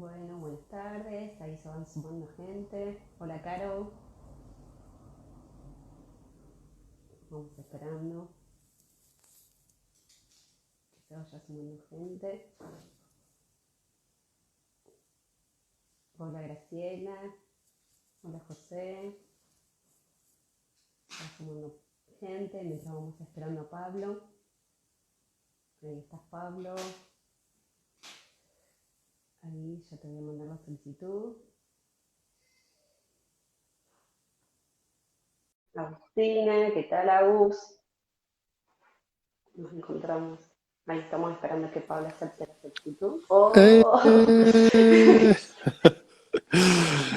Bueno, buenas tardes, ahí se van sumando gente. Hola, Caro, vamos esperando que se vaya sumando gente. Hola, Graciela, hola, José, se va sumando gente mientras vamos esperando a Pablo. Ahí estás, Pablo, ahí ya te voy a mandar la solicitud. Agustina, ¿qué tal, Agus? Nos encontramos. Ahí estamos esperando que Pablo acepte la solicitud. ¡Oh! Eh,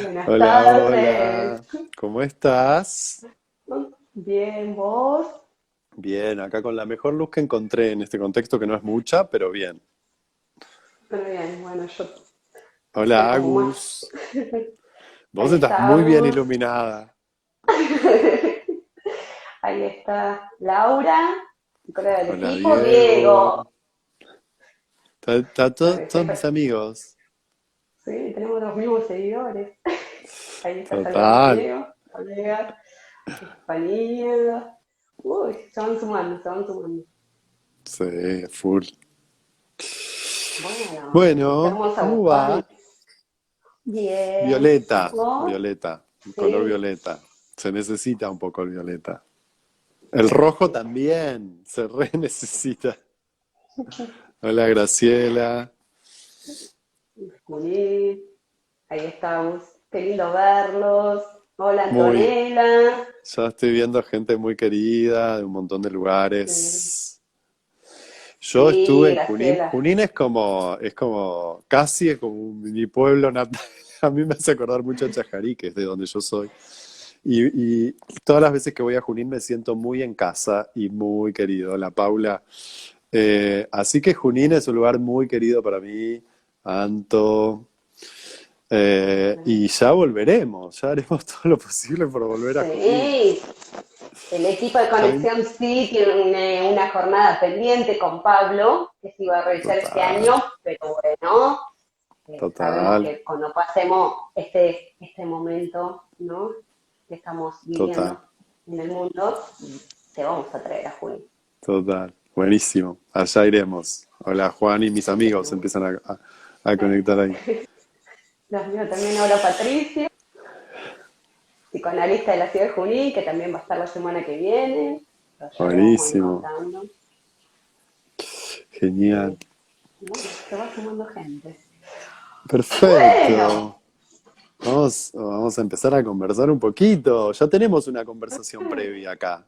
Buenas Hola, tardes. hola. ¿Cómo estás? Bien, ¿vos? Bien, acá con la mejor luz que encontré en este contexto, que no es mucha, pero bien. Pero bien, bueno, yo estoy Hola, como más. Agus. Vos Ahí estás está muy bien Agus. iluminada. Ahí está Laura. Y con el Hola, equipo, Diego. Diego. Todos mis Siempre, amigos. sí, tenemos los mismos seguidores. Ahí está saludando Total. Diego, colega, Estefanía. Uy, se van sumando, se van sumando. Sí, full. Bueno, qué Bueno, hermosa ¿cómo bufanda. va? Bien. Violeta, ¿Vos? violeta, color Sí. violeta. Se necesita un poco el violeta. El rojo Sí. también, se re necesita. Hola, Graciela. Juní. Ahí estamos. Qué lindo verlos. Hola, Muy, Antonella. ya estoy viendo gente muy querida de un montón de Sí, lugares. Yo sí, estuve en Junín. Graciela. Junín casi es como un mini pueblo natal. A mí me hace acordar mucho a Chajarí, que es de donde yo soy. Y todas las veces que voy a Junín me siento muy en casa y muy querido. La Paula. Así que Junín es un lugar muy querido para mí. Anto. Y ya volveremos, ya haremos todo lo posible por volver a Junín. Sí, el equipo de Ya ven- Conexión Sí tiene una jornada pendiente con Pablo, que se iba a realizar este Total, año, pero bueno, sabemos total, que cuando pasemos este momento, ¿no? Que estamos total, viviendo en el mundo, te vamos a traer a Juli. total. Buenísimo. Allá iremos. Hola Juan y mis amigos Seguro. empiezan a conectar ahí. Los míos también, ahora Patricia, psicoanalista de la ciudad de Junín, que también va a estar la semana que viene. Pero ya le vamos a ir Buenísimo. contando. Genial. Sí. Bueno, se va sumando gente. Bueno, Perfecto. Vamos a empezar a conversar un poquito. Ya tenemos una conversación previa acá.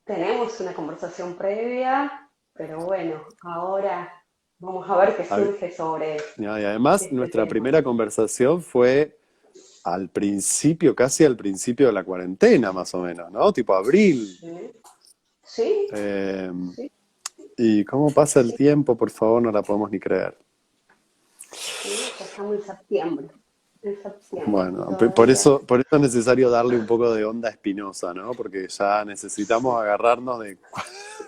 tenemos una conversación previa, pero bueno, ahora vamos a ver qué Hab- surge sobre Y además, este nuestra tema. primera conversación fue al principio, casi al principio de la cuarentena, más o menos, ¿no? Tipo abril. Sí, sí, Eh, sí, y cómo pasa el sí, tiempo, por favor, no la podemos ni creer. sí, ya estamos en septiembre, y Bueno, todavía. por eso es necesario darle un poco de onda espinosa, ¿no? Porque ya necesitamos agarrarnos de,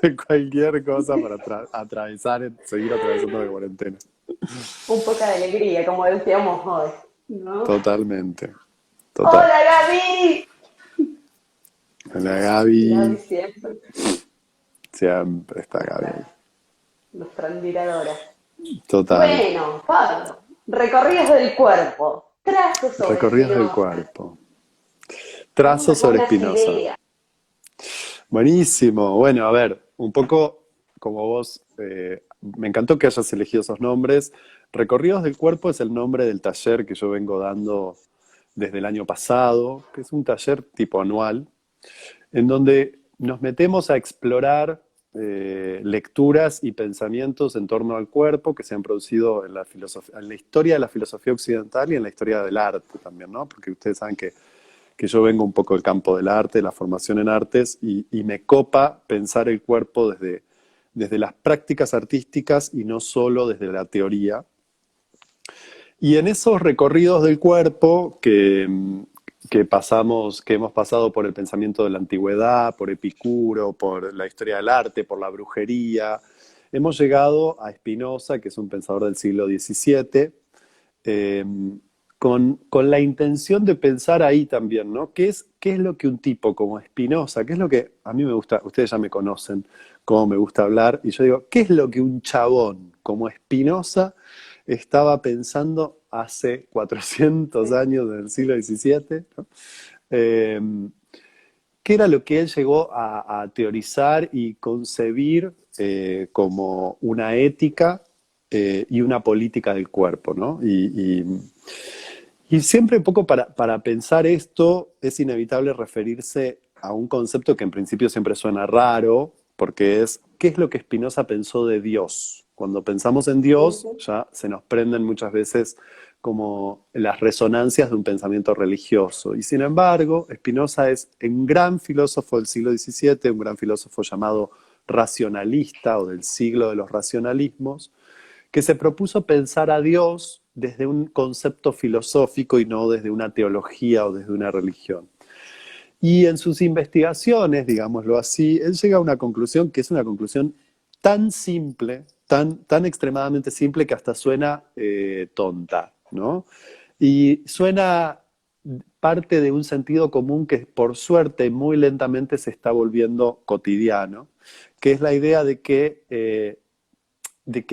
de cualquier cosa para atravesar, seguir atravesando la cuarentena. Un poco de alegría, como decíamos hoy, ¿no? Totalmente, total. ¡Hola, Gaby! La Gaby Gaby, siempre, siempre está Gaby ahí. nuestra admiradora. Total. Bueno, Pablo, recorridos del cuerpo, trazos sobre Recorridos del Spinoza, cuerpo. Trazo algunas sobre buenas Spinoza. ideas. Buenísimo. Bueno, a ver, un poco como vos, me encantó que hayas elegido esos nombres. Recorridos del Cuerpo es el nombre del taller que yo vengo dando desde el año pasado, que es un taller tipo anual, en donde nos metemos a explorar lecturas y pensamientos en torno al cuerpo que se han producido en la filosofía, en la historia de la filosofía occidental y en la historia del arte también, ¿no? Porque ustedes saben que yo vengo un poco del campo del arte, la formación en artes, y me copa pensar el cuerpo desde las prácticas artísticas y no solo desde la teoría. Y en esos recorridos del cuerpo que hemos pasado por el pensamiento de la antigüedad, por Epicuro, por la historia del arte, por la brujería, hemos llegado a Spinoza, que es un pensador del siglo XVII, eh, con la intención de pensar ahí también, ¿no? ¿Qué es lo que un tipo como Spinoza, qué es lo que a mí me gusta, ustedes ya me conocen cómo me gusta hablar, y yo digo, ¿qué es lo que un chabón como Spinoza estaba pensando hace 400 años del siglo XVII, ¿no? Eh, ¿Qué era lo que él llegó a teorizar y concebir como una ética y una política del cuerpo, ¿no? Y siempre un poco para pensar esto es inevitable referirse a un concepto que en principio siempre suena raro, porque es, ¿qué es lo que Spinoza pensó de Dios? Cuando pensamos en Dios, Ujú. ya se nos prenden muchas veces como las resonancias de un pensamiento religioso. Y sin embargo, Spinoza es un gran filósofo del siglo XVII, un gran filósofo llamado racionalista o del siglo de los racionalismos, que se propuso pensar a Dios desde un concepto filosófico y no desde una teología o desde una religión. Y en sus investigaciones, digámoslo así, él llega a una conclusión que es una conclusión tan simple, tan extremadamente simple que hasta suena tonta, ¿no? Y suena parte de un sentido común que por suerte muy lentamente se está volviendo cotidiano, que es la idea de que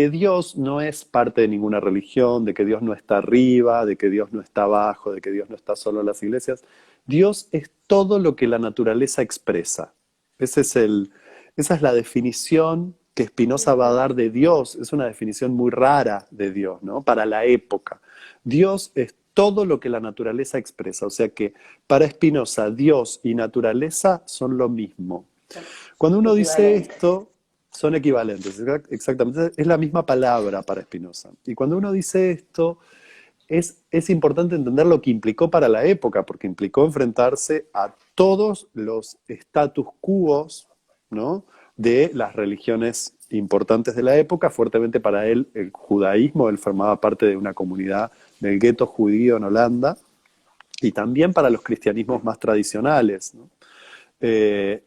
Dios no es parte de ninguna religión, de que Dios no está arriba, de que Dios no está abajo, de que Dios no está solo en las iglesias. Dios es todo lo que la naturaleza expresa. Ese es esa es la definición que Spinoza va a Ujú. dar de Dios. Es una definición muy rara de Dios, ¿no? Para la época. Dios es todo lo que la naturaleza expresa. O sea que para Spinoza, Dios y naturaleza son lo mismo. Son Cuando uno dice equivalentes. esto, son equivalentes, exactamente, es la misma palabra para Spinoza. Y cuando uno dice esto, es importante entender lo que implicó para la época, porque implicó enfrentarse a todos los status quo, ¿no? De las religiones importantes de la época. Fuertemente para él, el judaísmo, él formaba parte de una comunidad del gueto judío en Holanda, y también para los cristianismos más tradicionales, ¿no?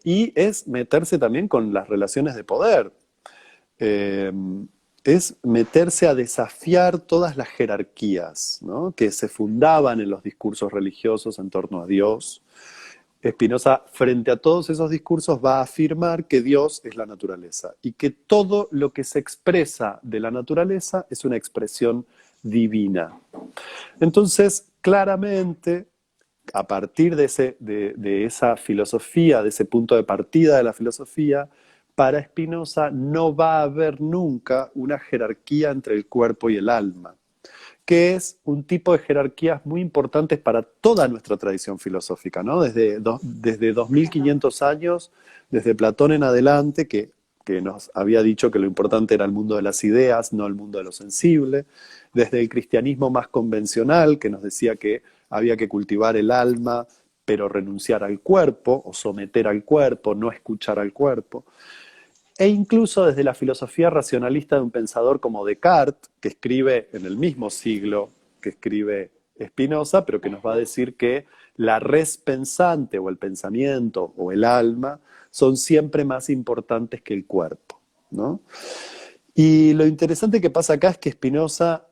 Y es meterse también con las relaciones de poder. Eh, es meterse a desafiar todas las jerarquías, ¿no? Que se fundaban en los discursos religiosos en torno a Dios. Spinoza, frente a todos esos discursos, va a afirmar que Dios es la naturaleza y que todo lo que se expresa de la naturaleza es una expresión divina. Entonces, claramente, a partir de esa filosofía, de ese punto de partida de la filosofía, para Spinoza no va a haber nunca una jerarquía entre el cuerpo y el alma, que es un tipo de jerarquías muy importantes para toda nuestra tradición filosófica, ¿no? Desde 2500 años, desde Platón en adelante, que nos había dicho que lo importante era el mundo de las ideas, no el mundo de lo sensible, desde el cristianismo más convencional, que nos decía que había que cultivar el alma, pero renunciar al cuerpo, o someter al cuerpo, no escuchar al cuerpo, e incluso desde la filosofía racionalista de un pensador como Descartes, que escribe en el mismo siglo que escribe Spinoza, pero que nos va a decir que la res pensante o el pensamiento o el alma son siempre más importantes que el cuerpo, ¿no? Y lo interesante que pasa acá es que Spinoza,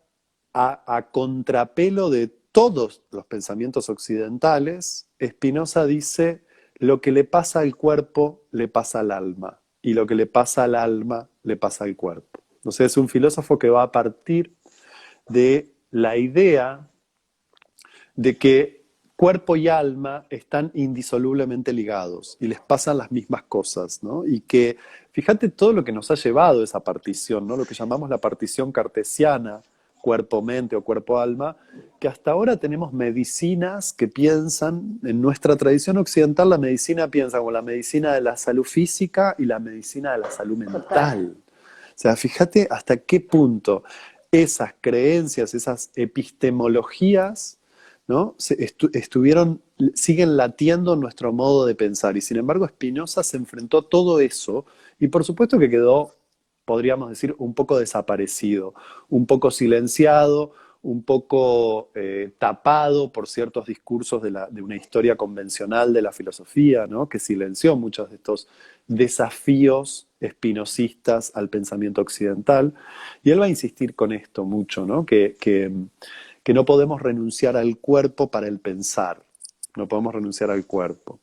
a contrapelo de todos los pensamientos occidentales, Spinoza dice, lo que le pasa al cuerpo le pasa al alma, y lo que le pasa al alma le pasa al cuerpo. Entonces es un filósofo que va a partir de la idea de que cuerpo y alma están indisolublemente ligados y les pasan las mismas cosas, ¿no? Y que, fíjate todo lo que nos ha llevado esa partición, ¿no? Lo que llamamos la partición cartesiana, cuerpo-mente o cuerpo-alma, que hasta ahora tenemos medicinas que piensan, en nuestra tradición occidental la medicina piensa como la medicina de la salud física y la medicina de la salud Total. mental. O sea, fíjate hasta qué punto esas creencias, esas epistemologías, ¿no? Siguen latiendo nuestro modo de pensar. Y sin embargo, Spinoza se enfrentó a todo eso y por supuesto que quedó, podríamos decir, un poco desaparecido, un poco silenciado, un poco tapado por ciertos discursos de una historia convencional de la filosofía, ¿no? Que silenció muchos de estos desafíos espinosistas al pensamiento occidental. Y él va a insistir con esto mucho, ¿no? Que que no podemos renunciar al cuerpo para el pensar, no podemos renunciar al cuerpo.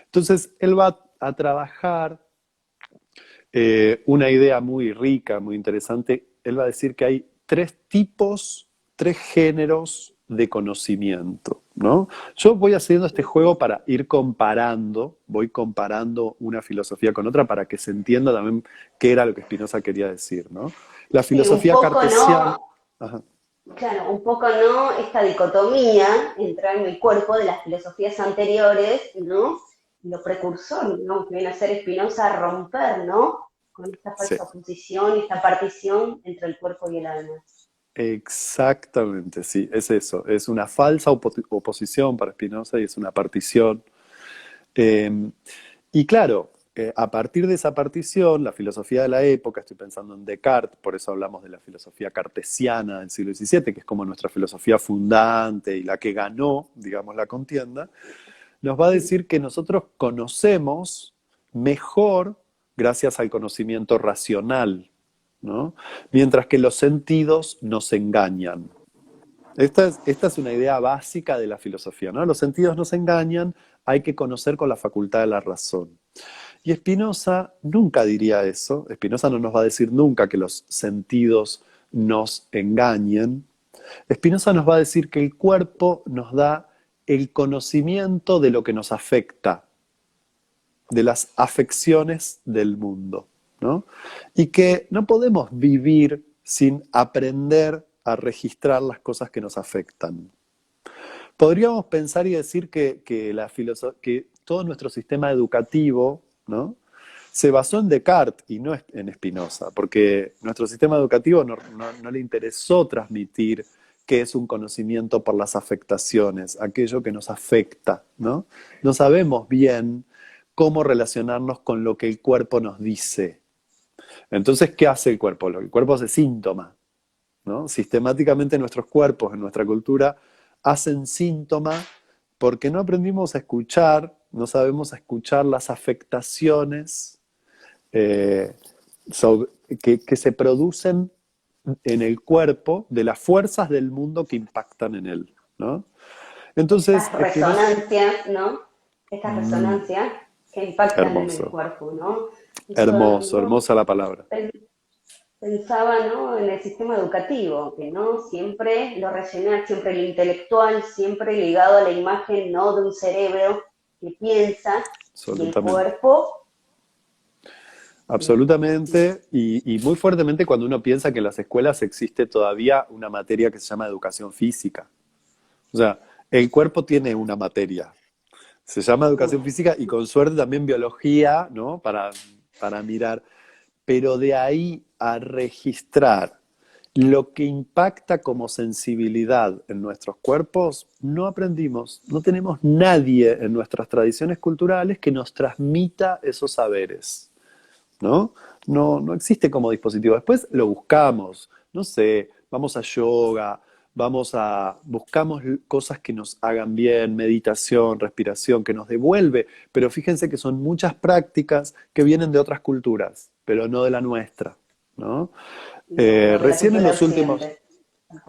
Entonces, él va a trabajar una idea muy rica, muy interesante. Él va a decir que hay tres tipos, tres géneros de conocimiento, ¿no? Yo voy haciendo este juego para ir comparando, voy comparando una filosofía con otra para que se entienda también qué era lo que Spinoza quería decir, ¿no? La Sí, un filosofía poco cartesiana, no, ajá, claro, un poco no esta dicotomía entre alma y cuerpo de las filosofías anteriores, ¿no? Lo precursor, ¿no? Que viene a ser Spinoza a romper, ¿no? Con esta sí, falsa oposición, esta partición entre el cuerpo y el alma. exactamente, sí, es eso, es una falsa oposición para Spinoza y es una partición. Eh, y claro, a partir de esa partición, la filosofía de la época, estoy pensando en Descartes, por eso hablamos de la filosofía cartesiana del siglo XVII, que es como nuestra filosofía fundante y la que ganó, digamos, la contienda, nos va a decir que nosotros conocemos mejor gracias al conocimiento racional, ¿no? Mientras que los sentidos nos engañan. Esta es una idea básica de la filosofía, ¿no? Los sentidos nos engañan, hay que conocer con la facultad de la razón. Y Spinoza nunca diría eso. Spinoza no nos va a decir nunca que los sentidos nos engañen. Spinoza nos va a decir que el cuerpo nos da el conocimiento de lo que nos afecta, de las afecciones del mundo, ¿no? Y que no podemos vivir sin aprender a registrar las cosas que nos afectan. Podríamos pensar y decir que todo nuestro sistema educativo, ¿no? Se basó en Descartes y no en Spinoza, porque nuestro sistema educativo no le interesó transmitir qué es un conocimiento por las afectaciones, aquello que nos afecta, ¿no? No sabemos bien cómo relacionarnos con lo que el cuerpo nos dice. Entonces, ¿qué hace el cuerpo? El cuerpo hace síntomas, ¿no? Sistemáticamente nuestros cuerpos en nuestra cultura hacen síntomas porque no aprendimos a escuchar, no sabemos escuchar las afectaciones eh, sobre- que se producen en el cuerpo de las fuerzas del mundo que impactan en él, ¿no? Entonces, Estas Spinoza, resonancias, ¿no? Estas resonancias que impactan en el hermoso, cuerpo, ¿no? Eso hermoso, yo hermosa la palabra. pensaba, ¿no? En el sistema educativo, que no siempre lo racional, siempre lo intelectual, siempre ligado a la imagen, ¿no? De un cerebro que piensa y el Absolutamente. cuerpo, Absolutamente, y muy fuertemente cuando uno piensa que en las escuelas existe todavía una materia que se llama educación física. O sea, el cuerpo tiene una materia, se llama educación física y con suerte también biología, ¿no? Para mirar. Pero de ahí a registrar lo que impacta como sensibilidad en nuestros cuerpos, no aprendimos, no tenemos nadie en nuestras tradiciones culturales que nos transmita esos saberes. ¿No? No existe como dispositivo. Después lo buscamos, no sé, vamos a yoga, buscamos cosas que nos hagan bien, meditación, respiración, que nos devuelve, pero fíjense que son muchas prácticas que vienen de otras culturas, pero no de la nuestra, ¿no? no de la Recién en cultura los últimos, occidente.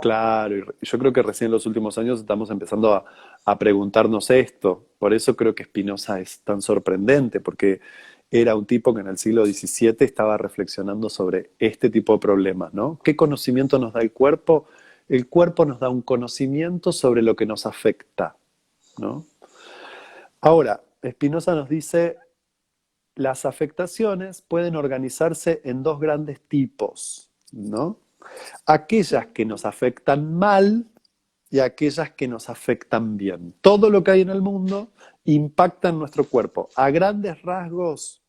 claro, y yo creo que recién en los últimos años estamos empezando a preguntarnos esto. Por eso creo que Spinoza es tan sorprendente, porque era un tipo que en el siglo XVII estaba reflexionando sobre este tipo de problemas, ¿no? ¿Qué conocimiento nos da el cuerpo? El cuerpo nos da un conocimiento sobre lo que nos afecta, ¿no? Ahora, Spinoza nos dice, las afectaciones pueden organizarse en dos grandes tipos, ¿no? Aquellas que nos afectan mal y aquellas que nos afectan bien. Todo lo que hay en el mundo impacta en nuestro cuerpo. A grandes rasgos,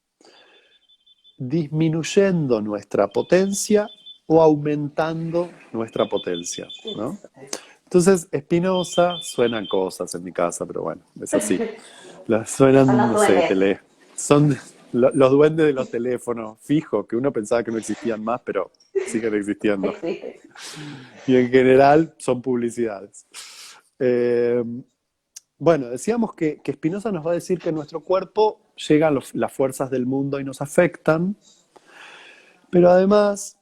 disminuyendo nuestra potencia o aumentando nuestra potencia, ¿no? Entonces, Spinoza, suenan cosas en mi casa, pero bueno, es así. Las Son suenan, los no sé, duendes. son los duendes de los teléfonos fijos, que uno pensaba que no existían más, pero siguen existiendo. Existe. Y en general son publicidades. Eh, bueno, decíamos que Spinoza nos va a decir que en nuestro cuerpo llegan las fuerzas del mundo y nos afectan, pero además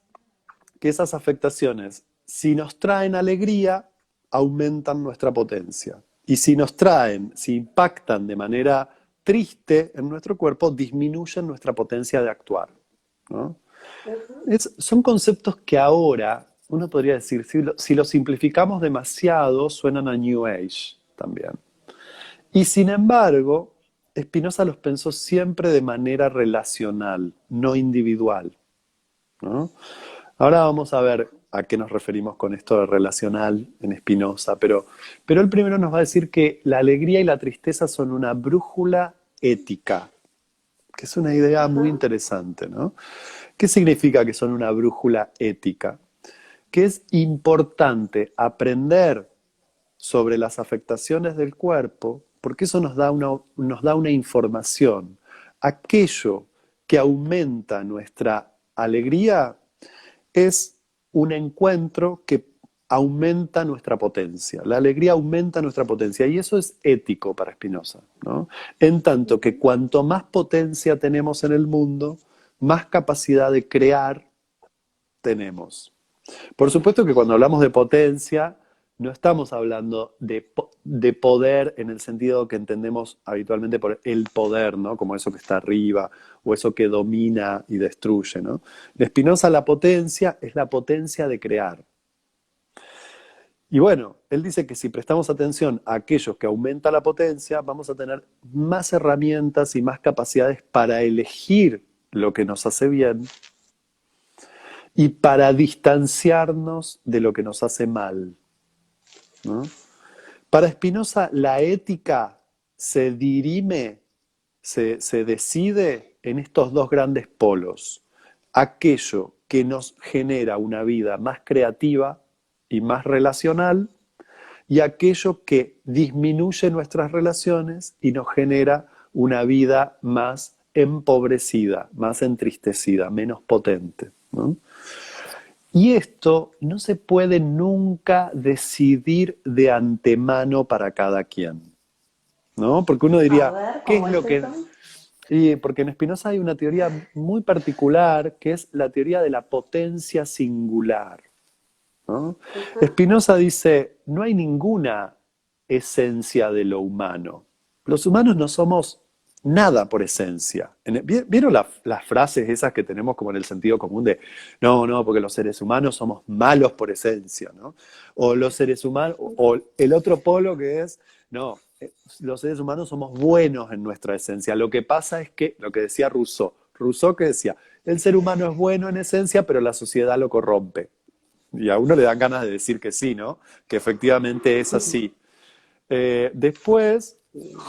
que esas afectaciones, si nos traen alegría, aumentan nuestra potencia. Y si nos traen, si impactan de manera triste en nuestro cuerpo, disminuyen nuestra potencia de actuar, ¿no? Son conceptos que ahora, uno podría decir, si lo simplificamos demasiado, suenan a New Age también. Y sin embargo, Spinoza los pensó siempre de manera relacional, no individual, ¿no? Ahora vamos a ver a qué nos referimos con esto de relacional en Spinoza, pero él primero nos va a decir que la alegría y la tristeza son una brújula ética, que es una idea muy interesante, ¿no? ¿Qué significa que son una brújula ética? Que es importante aprender sobre las afectaciones del cuerpo, porque eso nos da una información. Aquello que aumenta nuestra alegría es un encuentro que aumenta nuestra potencia. La alegría aumenta nuestra potencia y eso es ético para Spinoza, ¿no? En tanto que cuanto más potencia tenemos en el mundo, más capacidad de crear tenemos. Por supuesto que cuando hablamos de potencia, no estamos hablando de poder en el sentido que entendemos habitualmente por el poder, ¿no? Como eso que está arriba o eso que domina y destruye, ¿no? De Spinoza la potencia es la potencia de crear. Y bueno, él dice que si prestamos atención a aquellos que aumenta la potencia, vamos a tener más herramientas y más capacidades para elegir lo que nos hace bien y para distanciarnos de lo que nos hace mal, ¿no? Para Spinoza, la ética se dirime, se decide en estos dos grandes polos. Aquello que nos genera una vida más creativa y más relacional, y aquello que disminuye nuestras relaciones y nos genera una vida más empobrecida, más entristecida, menos potente, ¿no? Y esto no se puede nunca decidir de antemano para cada quien, ¿no? Porque uno diría, ver, ¿qué ¿cómo es lo es que...? eso? Y porque en Spinoza hay una teoría muy particular que es la teoría de la potencia singular, ¿no? Spinoza dice, no hay ninguna esencia de lo humano. Los humanos no somos nada por esencia. ¿Vieron las frases esas que tenemos como en el sentido común de, no, porque los seres humanos somos malos por esencia, ¿no? O los seres humanos, o el otro polo que es, no, los seres humanos somos buenos en nuestra esencia. Lo que pasa es que, lo que decía Rousseau que decía, el ser humano es bueno en esencia, pero la sociedad lo corrompe. Y a uno le dan ganas de decir que sí, ¿no? Que efectivamente es así. Después,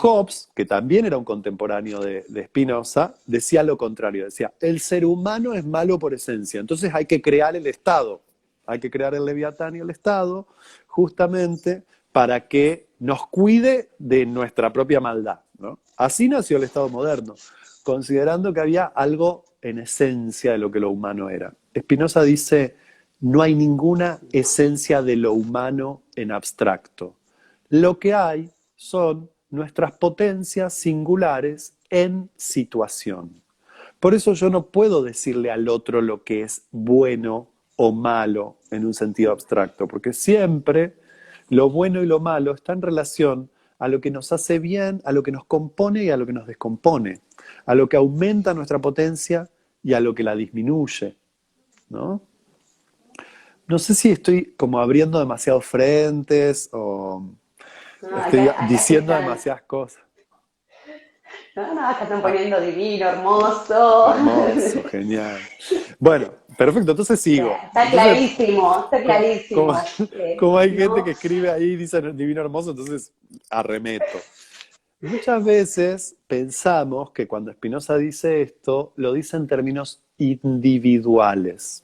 Hobbes, que también era un contemporáneo de Spinoza, decía lo contrario. Decía, el ser humano es malo por esencia, entonces hay que crear el Estado. Hay que crear el Leviatán y el Estado justamente para que nos cuide de nuestra propia maldad, ¿no? Así nació el Estado moderno, considerando que había algo en esencia de lo que lo humano era. Spinoza dice, no hay ninguna esencia de lo humano en abstracto. Lo que hay son nuestras potencias singulares en situación. Por eso yo no puedo decirle al otro lo que es bueno o malo en un sentido abstracto, porque siempre lo bueno y lo malo está en relación a lo que nos hace bien, a lo que nos compone y a lo que nos descompone, a lo que aumenta nuestra potencia y a lo que la disminuye, ¿no? No sé si estoy como abriendo demasiados frentes o No, estoy acá se diciendo están, demasiadas cosas. no, acá están Ah, poniendo divino, hermoso. hermoso, genial. Bueno, perfecto, entonces sigo. Está Entonces, clarísimo, está como, clarísimo. como hay gente ¿No? que escribe ahí y dice divino hermoso, entonces arremeto. Y muchas veces pensamos que cuando Spinoza dice esto, lo dice en términos individuales.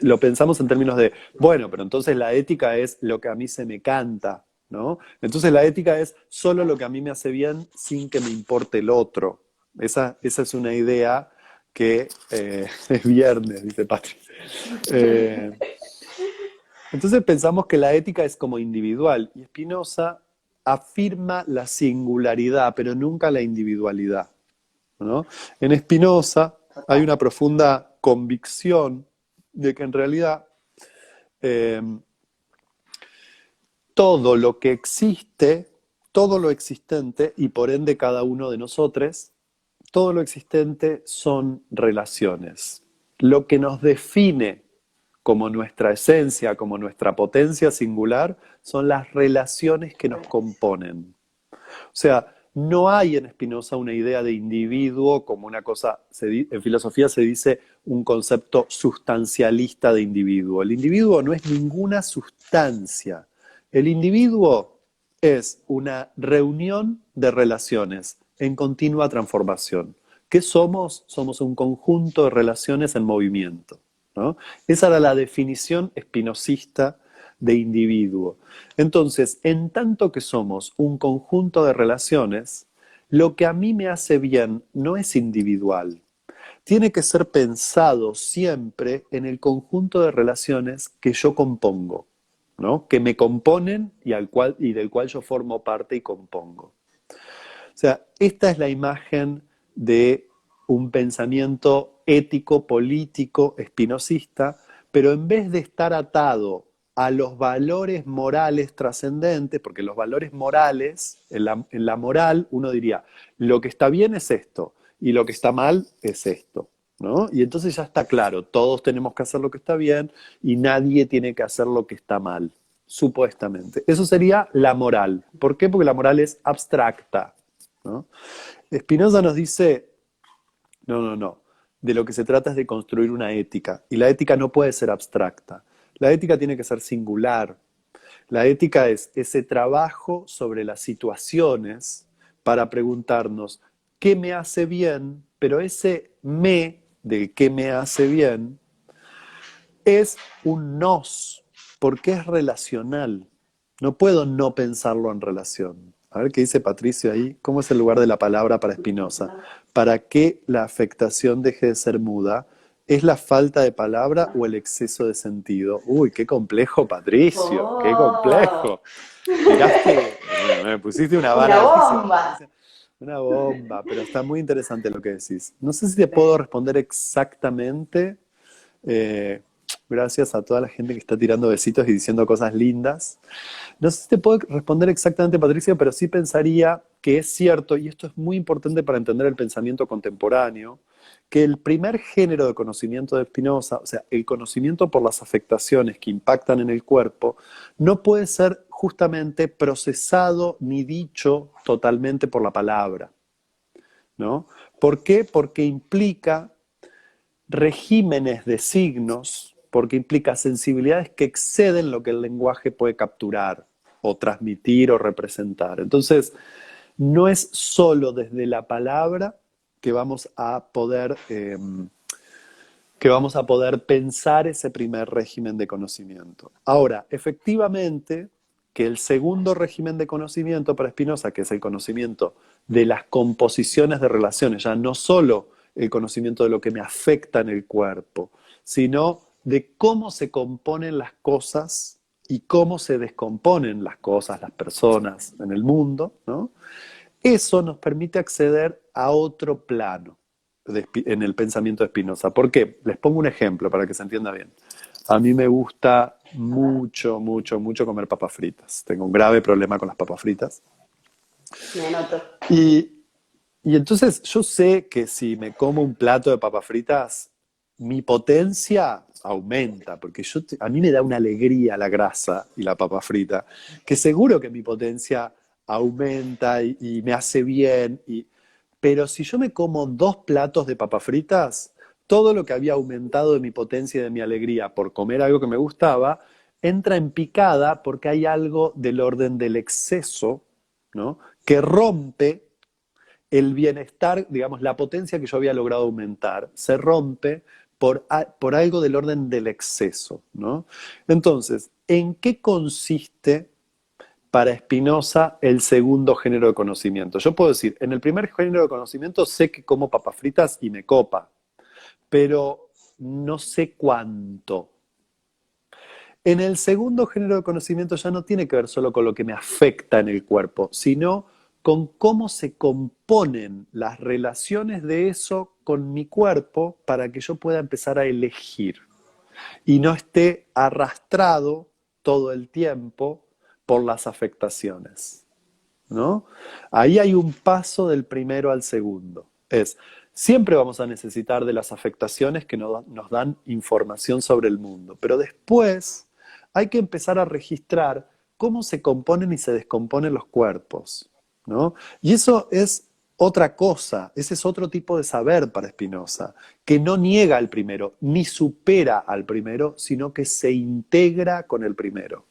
Lo pensamos en términos de, bueno, pero entonces la ética es lo que a mí se me canta, ¿no? Entonces la ética es solo lo que a mí me hace bien sin que me importe el otro. Esa es una idea que es viernes, dice Patrick. Eh, entonces pensamos que la ética es como individual y Spinoza afirma la singularidad, pero nunca la individualidad, ¿no? En Spinoza hay una profunda convicción de que en realidad eh, todo lo que existe, todo lo existente, y por ende cada uno de nosotros, todo lo existente son relaciones. Lo que nos define como nuestra esencia, como nuestra potencia singular, son las relaciones que nos componen. O sea, no hay en Spinoza una idea de individuo como una cosa, en filosofía se dice un concepto sustancialista de individuo. El individuo no es ninguna sustancia. El individuo es una reunión de relaciones en continua transformación. ¿Qué somos? Somos un conjunto de relaciones en movimiento, ¿no? Esa era la definición espinosista de individuo. Entonces, en tanto que somos un conjunto de relaciones, lo que a mí me hace bien no es individual. Tiene que ser pensado siempre en el conjunto de relaciones que yo compongo, ¿no? Que me componen y del cual yo formo parte y compongo. O sea, esta es la imagen de un pensamiento ético, político, espinosista, pero en vez de estar atado a los valores morales trascendentes, porque los valores morales, en la moral uno diría, lo que está bien es esto y lo que está mal es esto, ¿no? Y entonces ya está claro, todos tenemos que hacer lo que está bien y nadie tiene que hacer lo que está mal, supuestamente. Eso sería la moral. ¿Por qué? Porque la moral es abstracta, ¿no? Spinoza nos dice, no, de lo que se trata es de construir una ética, y la ética no puede ser abstracta, la ética tiene que ser singular, la ética es ese trabajo sobre las situaciones para preguntarnos qué me hace bien, pero ese me del qué me hace bien es un nos, porque es relacional. No puedo no pensarlo en relación. A ver qué dice Patricio ahí. ¿Cómo es el lugar de la palabra para Spinoza? ¿Para qué la afectación deje de ser muda? ¿Es la falta de palabra o el exceso de sentido? Uy, qué complejo, Patricio. Qué Oh, complejo. Tiraste, me pusiste una vara una altísima, bomba. Patricio. Una bomba, pero está muy interesante lo que decís. No sé si te puedo responder exactamente. Eh, Gracias a toda la gente que está tirando besitos y diciendo cosas lindas. No sé si te puedo responder exactamente, Patricia, pero sí pensaría que es cierto, y esto es muy importante para entender el pensamiento contemporáneo, que el primer género de conocimiento de Spinoza, o sea, el conocimiento por las afectaciones que impactan en el cuerpo, no puede ser justamente procesado ni dicho totalmente por la palabra, ¿no? ¿Por qué? Porque implica regímenes de signos, porque implica sensibilidades que exceden lo que el lenguaje puede capturar o transmitir o representar. Entonces, no es solo desde la palabra que vamos a poder, pensar ese primer régimen de conocimiento. Ahora, efectivamente, que el segundo régimen de conocimiento para Spinoza, que es el conocimiento de las composiciones de relaciones, ya no solo el conocimiento de lo que me afecta en el cuerpo, sino de cómo se componen las cosas y cómo se descomponen las cosas, las personas en el mundo, ¿no? Eso nos permite acceder a otro plano en el pensamiento de Spinoza. ¿Por qué? Les pongo un ejemplo para que se entienda bien. A mí me gusta mucho, mucho, mucho comer papas fritas. Tengo un grave problema con las papas fritas. Me anoto. Y, y entonces yo sé que si me como un plato de papas fritas, mi potencia aumenta, porque a mí me da una alegría la grasa y la papa frita, que seguro que mi potencia aumenta y me hace bien. Pero si yo me como 2 platos de papas fritas, todo lo que había aumentado de mi potencia y de mi alegría por comer algo que me gustaba, entra en picada porque hay algo del orden del exceso, ¿no? Que rompe el bienestar, digamos, la potencia que yo había logrado aumentar, se rompe por algo del orden del exceso, ¿no? Entonces, ¿en qué consiste para Spinoza el segundo género de conocimiento? Yo puedo decir, en el primer género de conocimiento sé que como papas fritas y me copa, pero no sé cuánto. En el segundo género de conocimiento ya no tiene que ver solo con lo que me afecta en el cuerpo, sino con cómo se componen las relaciones de eso con mi cuerpo para que yo pueda empezar a elegir y no esté arrastrado todo el tiempo por las afectaciones, ¿no? Ahí hay un paso del primero al segundo. Siempre vamos a necesitar de las afectaciones que nos dan información sobre el mundo, pero después hay que empezar a registrar cómo se componen y se descomponen los cuerpos, ¿no? Y eso es otra cosa, ese es otro tipo de saber para Spinoza, que no niega al primero, ni supera al primero, sino que se integra con el primero.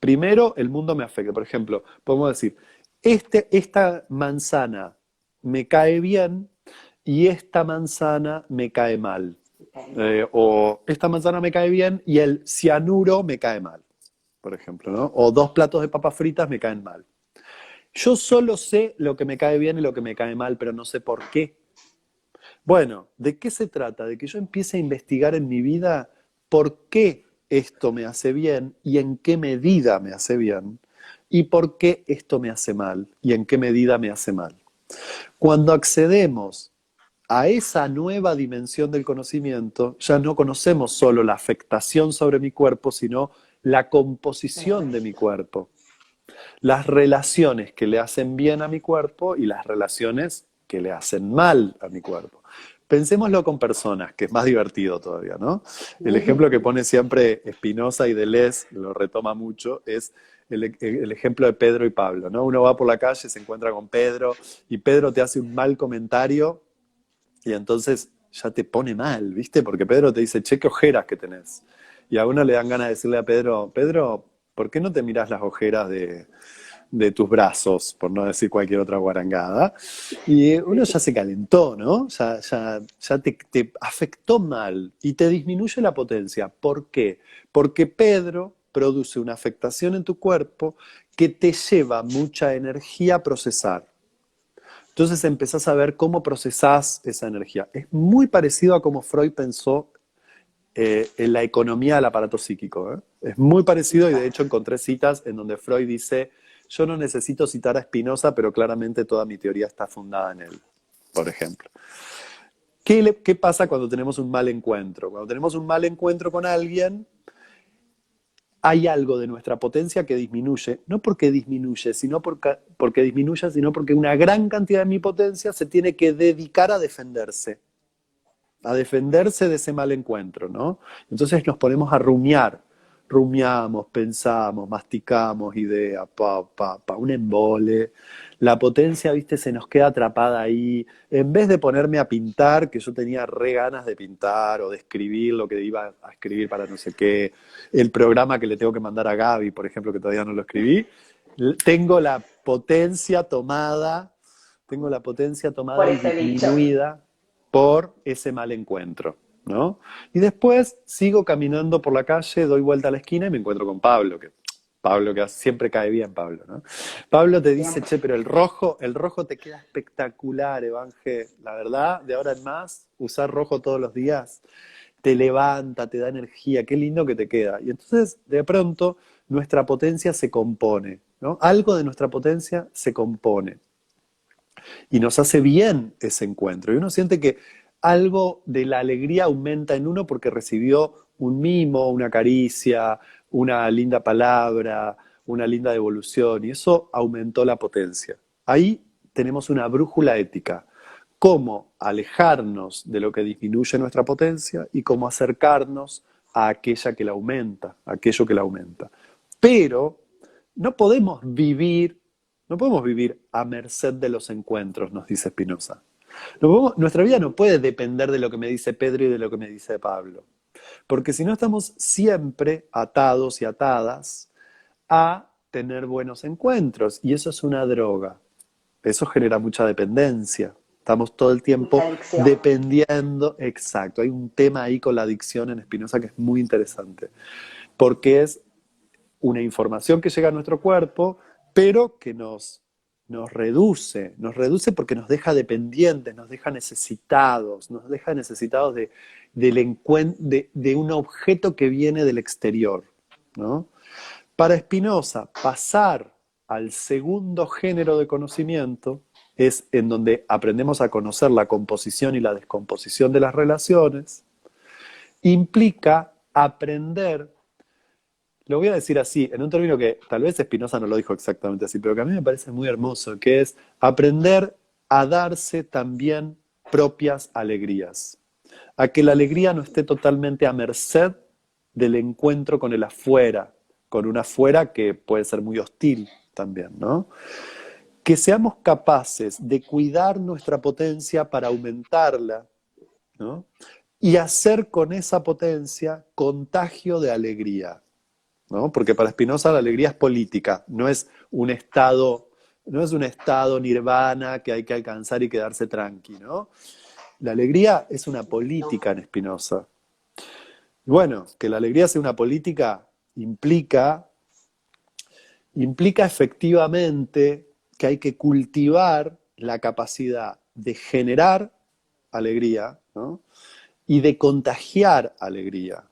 Primero, el mundo me afecta. Por ejemplo, podemos decir, esta manzana me cae bien y esta manzana me cae mal. O esta manzana me cae bien y el cianuro me cae mal, por ejemplo, ¿no? O 2 platos de papas fritas me caen mal. Yo solo sé lo que me cae bien y lo que me cae mal, pero no sé por qué. Bueno, ¿de qué se trata? De que yo empiece a investigar en mi vida por qué esto me hace bien y en qué medida me hace bien, y por qué esto me hace mal y en qué medida me hace mal. Cuando accedemos a esa nueva dimensión del conocimiento, ya no conocemos solo la afectación sobre mi cuerpo, sino la composición de mi cuerpo, las relaciones que le hacen bien a mi cuerpo y las relaciones que le hacen mal a mi cuerpo. Pensémoslo con personas, que es más divertido todavía, ¿no? El ejemplo que pone siempre Spinoza y Deleuze, lo retoma mucho, es el ejemplo de Pedro y Pablo, ¿no? Uno va por la calle, se encuentra con Pedro y Pedro te hace un mal comentario y entonces ya te pone mal, ¿viste? Porque Pedro te dice, che, qué ojeras que tenés. Y a uno le dan ganas de decirle a Pedro, Pedro, ¿por qué no te mirás las ojeras de tus brazos, por no decir cualquier otra guarangada? Y uno ya se calentó, ¿no? Ya te afectó mal y te disminuye la potencia. ¿Por qué? Porque Pedro produce una afectación en tu cuerpo que te lleva mucha energía a procesar. Entonces empezás a ver cómo procesás esa energía. Es muy parecido a cómo Freud pensó en la economía del aparato psíquico, ¿eh? Es muy parecido y de hecho encontré citas en donde Freud dice, yo no necesito citar a Spinoza, pero claramente toda mi teoría está fundada en él, por ejemplo. ¿Qué pasa cuando tenemos un mal encuentro? Cuando tenemos un mal encuentro con alguien, hay algo de nuestra potencia que disminuye, no porque disminuye, sino porque disminuye, sino porque una gran cantidad de mi potencia se tiene que dedicar a defenderse de ese mal encuentro, ¿no? Entonces nos ponemos a rumiamos, pensamos, masticamos ideas, un embole. La potencia, viste, se nos queda atrapada ahí. En vez de ponerme a pintar, que yo tenía re ganas de pintar o de escribir lo que iba a escribir para no sé qué, el programa que le tengo que mandar a Gaby, por ejemplo, que todavía no lo escribí, tengo la potencia tomada Por y ese dicho. disminuida por ese mal encuentro, ¿no? Y después sigo caminando por la calle, doy vuelta a la esquina y me encuentro con Pablo, que siempre cae bien Pablo, ¿no? Pablo te dice, che, pero el rojo te queda espectacular, Evanje. La verdad, de ahora en más, usar rojo todos los días te levanta, te da energía, qué lindo que te queda. Y entonces, de pronto, nuestra potencia se compone, ¿no? Algo de nuestra potencia se compone. Y nos hace bien ese encuentro. Y uno siente que algo de la alegría aumenta en uno porque recibió un mimo, una caricia, una linda palabra, una linda devolución, y eso aumentó la potencia. Ahí tenemos una brújula ética. Cómo alejarnos de lo que disminuye nuestra potencia y cómo acercarnos a aquella que la aumenta, a aquello que la aumenta. Pero no podemos vivir a merced de los encuentros, nos dice Spinoza. Nuestra vida no puede depender de lo que me dice Pedro y de lo que me dice Pablo. Porque si no estamos siempre atados y atadas a tener buenos encuentros. Y eso es una droga. Eso genera mucha dependencia. Estamos todo el tiempo dependiendo. Exacto. Hay un tema ahí con la adicción en Spinoza que es muy interesante. Porque es una información que llega a nuestro cuerpo, pero que nos reduce porque nos deja dependientes, nos deja necesitados de un objeto que viene del exterior, ¿no? Para Spinoza, pasar al segundo género de conocimiento es en donde aprendemos a conocer la composición y la descomposición de las relaciones, implica aprender lo voy a decir así, en un término que tal vez Spinoza no lo dijo exactamente así, pero que a mí me parece muy hermoso, que es aprender a darse también propias alegrías. A que la alegría no esté totalmente a merced del encuentro con el afuera, con un afuera que puede ser muy hostil también, ¿no? Que seamos capaces de cuidar nuestra potencia para aumentarla, ¿no? Y hacer con esa potencia contagio de alegría, ¿no? Porque para Spinoza la alegría es política, no es un estado nirvana que hay que alcanzar y quedarse tranqui, ¿no? La alegría es una No, política en Spinoza. Bueno, que la alegría sea una política implica efectivamente que hay que cultivar la capacidad de generar alegría, ¿no? Y de contagiar alegría.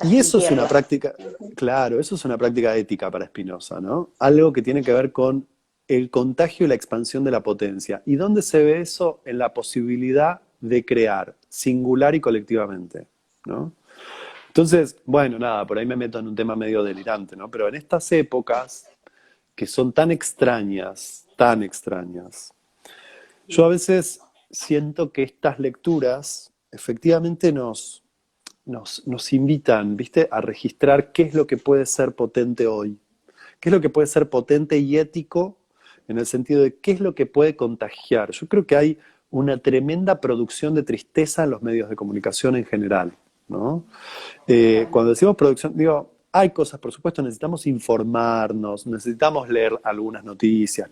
Y eso es una transmitirla. práctica, claro, eso es una práctica ética para Spinoza, ¿no? Algo que tiene que ver con el contagio y la expansión de la potencia. ¿Y dónde se ve eso? En la posibilidad de crear, singular y colectivamente, ¿no? Entonces, bueno, nada, por ahí me meto en un tema medio delirante, ¿no? Pero en estas épocas que son tan extrañas, yo a veces siento que estas lecturas efectivamente nos invitan, ¿viste?, a registrar qué es lo que puede ser potente hoy, qué es lo que puede ser potente y ético en el sentido de qué es lo que puede contagiar. Yo creo que hay una tremenda producción de tristeza en los medios de comunicación en general, ¿no? Cuando decimos producción, digo, hay cosas, por supuesto, necesitamos informarnos, necesitamos leer algunas noticias,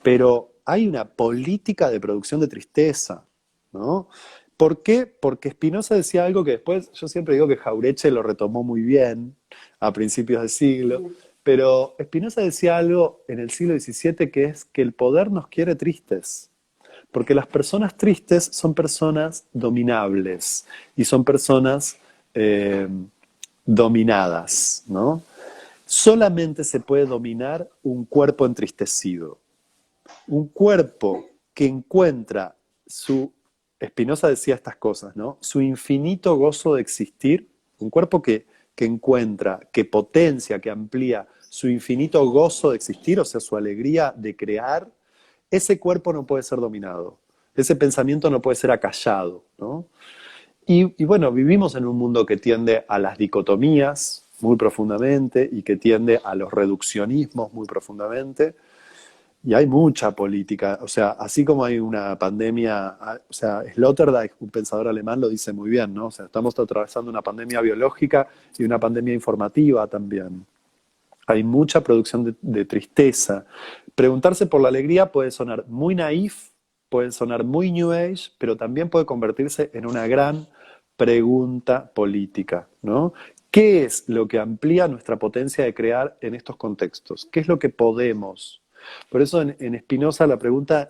pero hay una política de producción de tristeza, ¿no? ¿Por qué? Porque Spinoza decía algo que después, yo siempre digo que Jauretche lo retomó muy bien a principios del siglo, pero Spinoza decía algo en el siglo XVII que es que el poder nos quiere tristes, porque las personas tristes son personas dominables y son personas eh, dominadas, ¿no? Solamente se puede dominar un cuerpo entristecido. Un cuerpo que encuentra Spinoza decía estas cosas, ¿no? Su infinito gozo de existir, un cuerpo que encuentra, que potencia, que amplía su infinito gozo de existir, o sea, su alegría de crear, ese cuerpo no puede ser dominado, ese pensamiento no puede ser acallado, ¿no? Y bueno, vivimos en un mundo que tiende a las dicotomías muy profundamente y que tiende a los reduccionismos muy profundamente. Y hay mucha política, o sea, así como hay una pandemia, o sea, Sloterdijk, un pensador alemán, lo dice muy bien, ¿no? O sea, estamos atravesando una pandemia biológica y una pandemia informativa también. Hay mucha producción de tristeza. Preguntarse por la alegría puede sonar muy naif, puede sonar muy New Age, pero también puede convertirse en una gran pregunta política, ¿no? ¿Qué es lo que amplía nuestra potencia de crear en estos contextos? ¿Qué es lo que podemos? Por eso en Spinoza la pregunta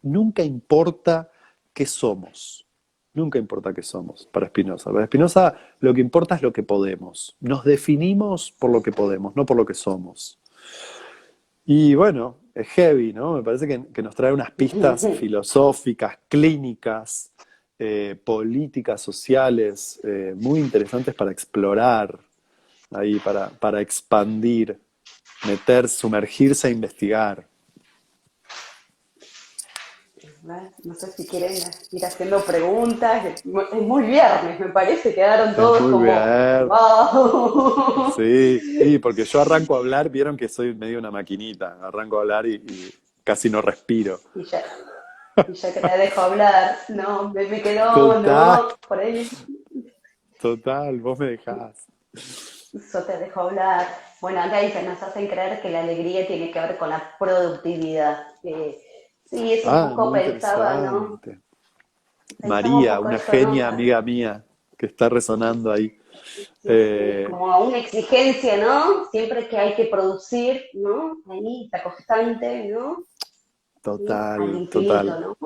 nunca importa qué somos. Nunca importa qué somos para Spinoza. Para Spinoza lo que importa es lo que podemos. Nos definimos por lo que podemos, no por lo que somos. Y bueno, es heavy, ¿no? Me parece que nos trae unas pistas filosóficas, clínicas, políticas, sociales, muy interesantes para explorar, ahí, para expandir, sumergirse a investigar. No sé si quieren ir haciendo preguntas. Es muy viernes, me parece. Quedaron Es todos muy como, bien. wow. Sí, y porque yo arranco a hablar, vieron que soy medio una maquinita, arranco a hablar y casi no respiro. Y ya, y ya que te dejo hablar, no, me quedó, Total, no, por ahí, total, vos me dejás. yo te dejo hablar. Bueno, acá dice, nos hacen creer que la alegría tiene que ver con la productividad. Sí, es un Ah, poco muy pensaba, ¿no? interesante. Pensaba un María, poco una eso, ¿no? genia amiga mía que está resonando ahí. Sí, sí, Eh, como una exigencia, ¿no? Siempre que hay que producir, ¿no? Ahí, está constante, ¿no? Sí, al total, infinito, total. ¿no?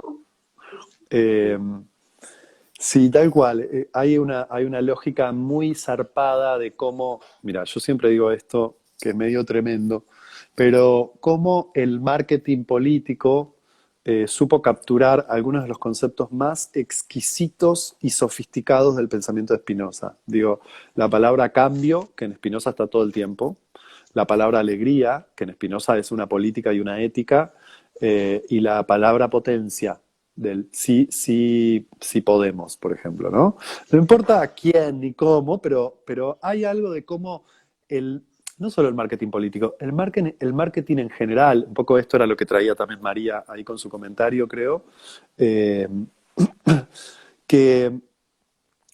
Eh, sí, tal cual. Hay una lógica muy zarpada de cómo, mira, yo siempre digo esto, que es medio tremendo, pero cómo el marketing político supo capturar algunos de los conceptos más exquisitos y sofisticados del pensamiento de Spinoza. Digo, la palabra cambio, que en Spinoza está todo el tiempo, la palabra alegría, que en Spinoza es una política y una ética, y la palabra potencia, del sí, sí, sí podemos, por ejemplo, ¿no? No importa a quién ni cómo, pero hay algo de cómo no solo el marketing político, el marketing en general, un poco esto era lo que traía también María ahí con su comentario, creo, eh, que,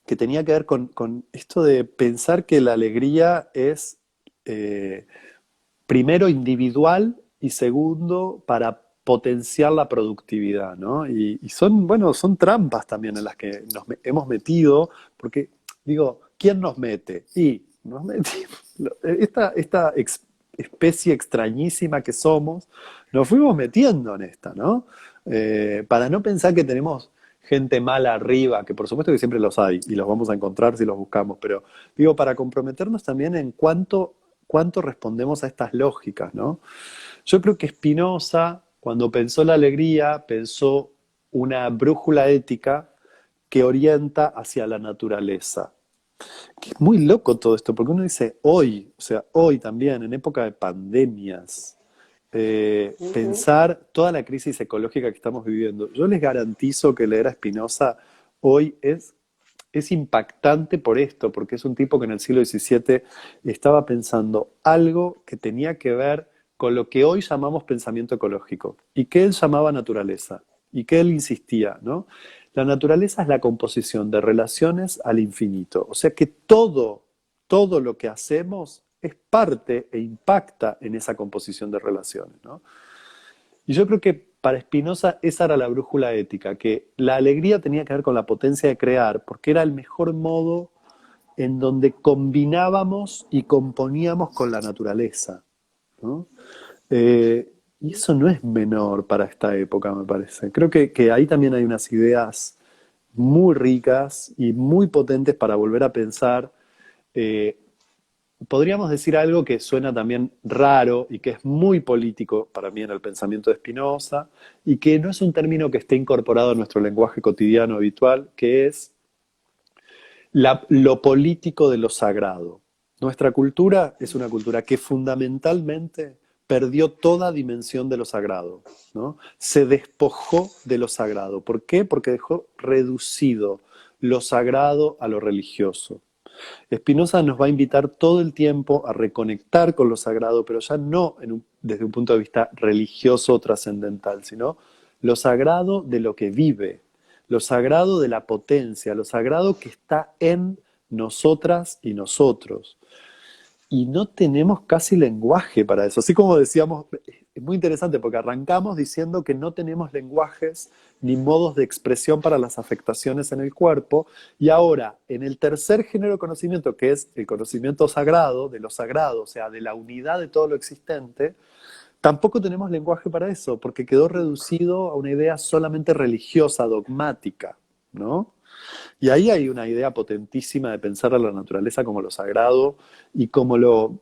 que tenía que ver con esto de pensar que la alegría es eh, primero individual y segundo para potenciar la productividad, ¿no? Y son, bueno, son trampas también en las que hemos metido, porque digo, ¿quién nos mete? Y nos metimos, especie extrañísima que somos, nos fuimos metiendo en esta, ¿no? Para no pensar que tenemos gente mala arriba, que por supuesto que siempre los hay y los vamos a encontrar si los buscamos, pero digo, para comprometernos también en cuánto respondemos a estas lógicas, ¿no? Yo creo que Spinoza, cuando pensó la alegría, pensó una brújula ética que orienta hacia la naturaleza. Que es muy loco todo esto, porque uno dice hoy, o sea, hoy también, en época de pandemias, pensar toda la crisis ecológica que estamos viviendo. Yo les garantizo que leer a Spinoza hoy es impactante por esto, porque es un tipo que en el siglo XVII estaba pensando algo que tenía que ver con lo que hoy llamamos pensamiento ecológico, y que él llamaba naturaleza, y que él insistía, ¿no? La naturaleza es la composición de relaciones al infinito, o sea que todo lo que hacemos es parte e impacta en esa composición de relaciones, ¿no? Y yo creo que para Spinoza esa era la brújula ética, que la alegría tenía que ver con la potencia de crear, porque era el mejor modo en donde combinábamos y componíamos con la naturaleza, ¿no? Y eso no es menor para esta época, me parece. Creo que ahí también hay unas ideas muy ricas y muy potentes para volver a pensar. eh, Podríamos decir algo que suena también raro y que es muy político para mí en el pensamiento de Spinoza y que no es un término que esté incorporado en nuestro lenguaje cotidiano habitual, que es lo político de lo sagrado. Nuestra cultura es una cultura que fundamentalmente perdió toda dimensión de lo sagrado, ¿no? Se despojó de lo sagrado. ¿Por qué? Porque dejó reducido lo sagrado a lo religioso. Spinoza nos va a invitar todo el tiempo a reconectar con lo sagrado, pero ya no desde un punto de vista religioso o trascendental, sino lo sagrado de lo que vive, lo sagrado de la potencia, lo sagrado que está en nosotras y nosotros. Y no tenemos casi lenguaje para eso. Así como decíamos, es muy interesante porque arrancamos diciendo que no tenemos lenguajes ni modos de expresión para las afectaciones en el cuerpo, y ahora, en el tercer género de conocimiento, que es el conocimiento sagrado, de lo sagrado, o sea, de la unidad de todo lo existente, tampoco tenemos lenguaje para eso, porque quedó reducido a una idea solamente religiosa, dogmática, ¿no? Y ahí hay una idea potentísima de pensar a la naturaleza como lo sagrado y como lo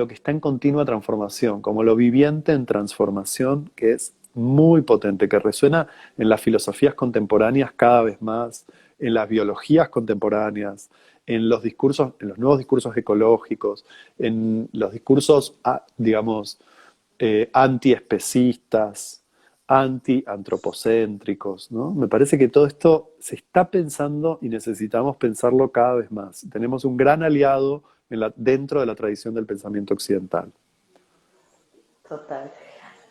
que está en continua transformación, como lo viviente en transformación, que es muy potente, que resuena en las filosofías contemporáneas cada vez más, en las biologías contemporáneas, en los discursos, en los nuevos discursos ecológicos, en los discursos, digamos, antiespecistas, anti-antropocéntricos, ¿no? Me parece que todo esto se está pensando y necesitamos pensarlo cada vez más. Tenemos un gran aliado dentro de la tradición del pensamiento occidental. Total.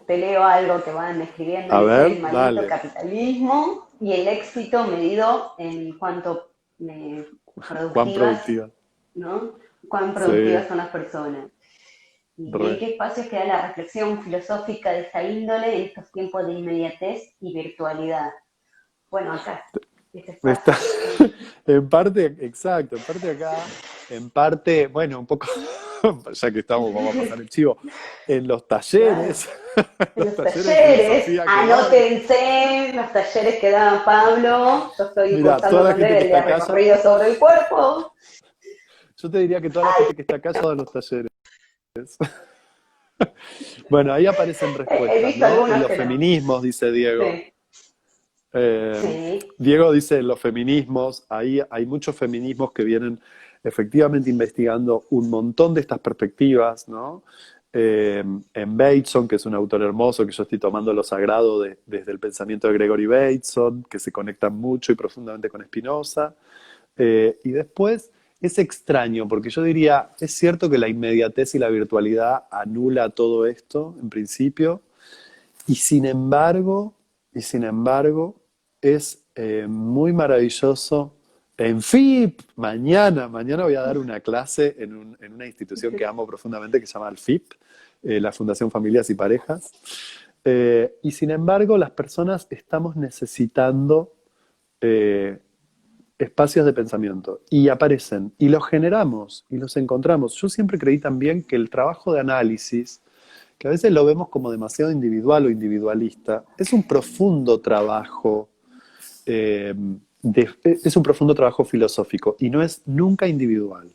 Te leo algo que van escribiendo, A dice ver, el maldito dale. capitalismo y el éxito medido en cuanto Cuán productivas, productiva. ¿no? Cuán Sí, productivas son las personas. ¿Y en re. qué espacios queda la reflexión filosófica de esta índole en estos tiempos de inmediatez y virtualidad? Bueno, acá, este Está, espacio. en parte, exacto, en parte acá, en parte, bueno, un poco, ya que estamos, vamos a pasar el chivo, en los Claro. talleres, En los los talleres de talleres, filosofía que doy. anótense, los talleres que daba Pablo, yo estoy Mira, toda cursando la con él gente que el está de acá, recorrido sobre el cuerpo. yo te diría que toda la gente que está acá ya da los talleres. Bueno, ahí aparecen He respuestas, visto ¿no? Y algunos los que no. feminismos, dice Diego. Sí, Eh, sí, Diego dice los feminismos, ahí hay muchos feminismos que vienen efectivamente investigando un montón de estas perspectivas, ¿no? En Bateson, que es un autor hermoso, que yo estoy tomando lo sagrado desde el pensamiento de Gregory Bateson, que se conecta mucho y profundamente con Spinoza. Y después es extraño, porque yo diría, es cierto que la inmediatez y la virtualidad anula todo esto, en principio, y sin embargo, es muy maravilloso. En FIP, mañana voy a dar una clase en una institución que amo profundamente que se llama el FIP, la Fundación Familias y Parejas. Y sin embargo, las personas estamos necesitando eh, espacios de pensamiento y aparecen y los generamos y los encontramos. Yo siempre creí también que el trabajo de análisis, que a veces lo vemos como demasiado individual o individualista, es un profundo trabajo, eh, es un profundo trabajo filosófico y no es nunca individual.